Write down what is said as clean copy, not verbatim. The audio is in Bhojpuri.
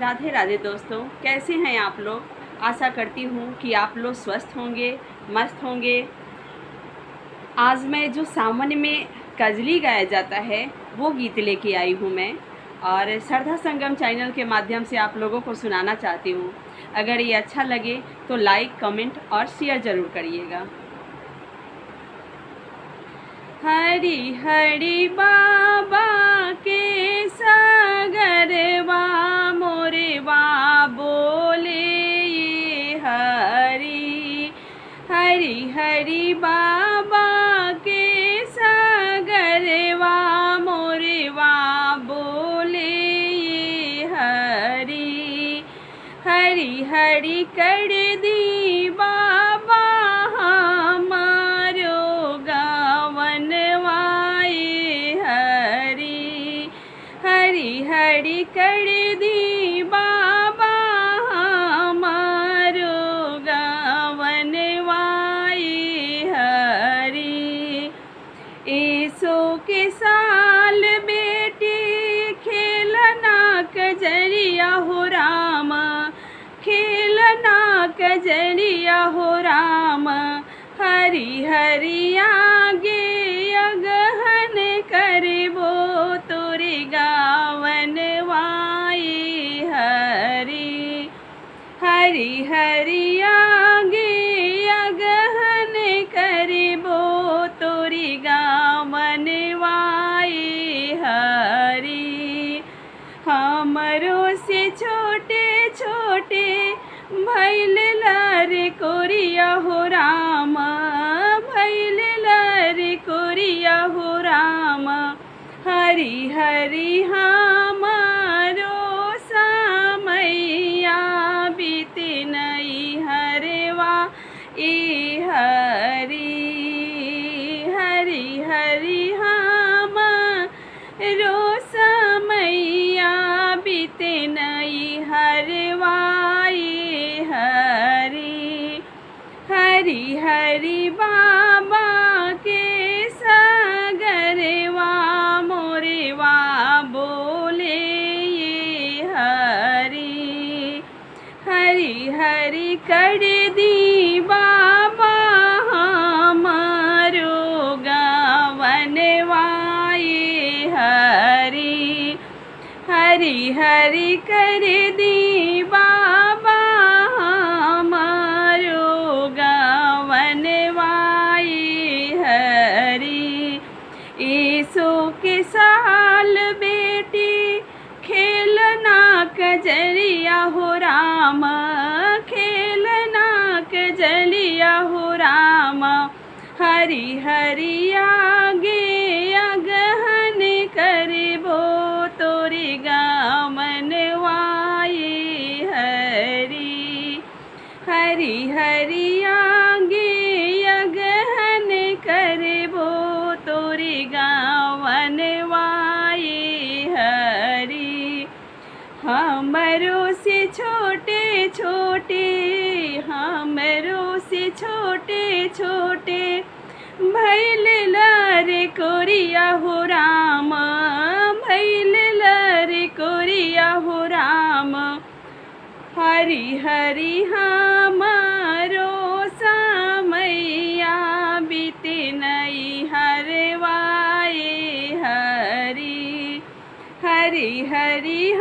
राधे राधे दोस्तों, कैसे हैं आप लोग। आशा करती हूँ कि आप लोग स्वस्थ होंगे, मस्त होंगे। आज मैं जो सावन में कजली गाया जाता है वो गीत लेके आई हूँ मैं, और श्रद्धा संगम चैनल के माध्यम से आप लोगों को सुनाना चाहती हूँ। अगर ये अच्छा लगे तो लाइक, कमेंट और शेयर ज़रूर करिएगा। हरि हरि बाबा के सागरवा मोरवा बोले ये हरि। हरि हरि बाबा के सागरवा मोरवा बोले ये हरि। हरि हरि कर दी बाबा हमारो गावन वाए हरि। हरि हरि कर दी बाबा हमारो गावन वाए हरि। ऐसो के साल बेटी खेलना कजरिया हो राम, खेलना कजरिया हो राम। हरि हरि आगे अगहन करबो तोरे गावन वाए हरि। हरि हरि आगे अगहन करबो तोरे गावन वाए हरि। हमरो से छोटे छोटे भैल लर कोरिया हो राम, भैल लर कोरिया हो राम। हरि हरि हमारो समैया बीते नहीं हरवा ए हरि। हरि हरि हमारो समैया बीते नहीं हरवाए हरि। हरि हरि बाबा के सागरवा मोरवा बोले ये हरि। हरि हरि कर दी बाबा हमारो गावन वाए हरि। हरि हरि कर दी बाबा हमारो गावन वाए हरि। ऐसो के साल बेटी खेलना कजरिया हो राम, खेलना कजलिया हो राम। हरि हरि आगे अगहन करबो तोरे गावन वाए हरि। हरि हरि आगे अगहन करबो तोरे गावन वाए हरि। हमरो से छोटे छोटे, हमरो से छोटे छोटे भैल लर कोरिया हो राम, भैल लर कोरिया हो राम। हरि हरि हमारो समैया बीते नहीं हरवाए हरि। हरि हरि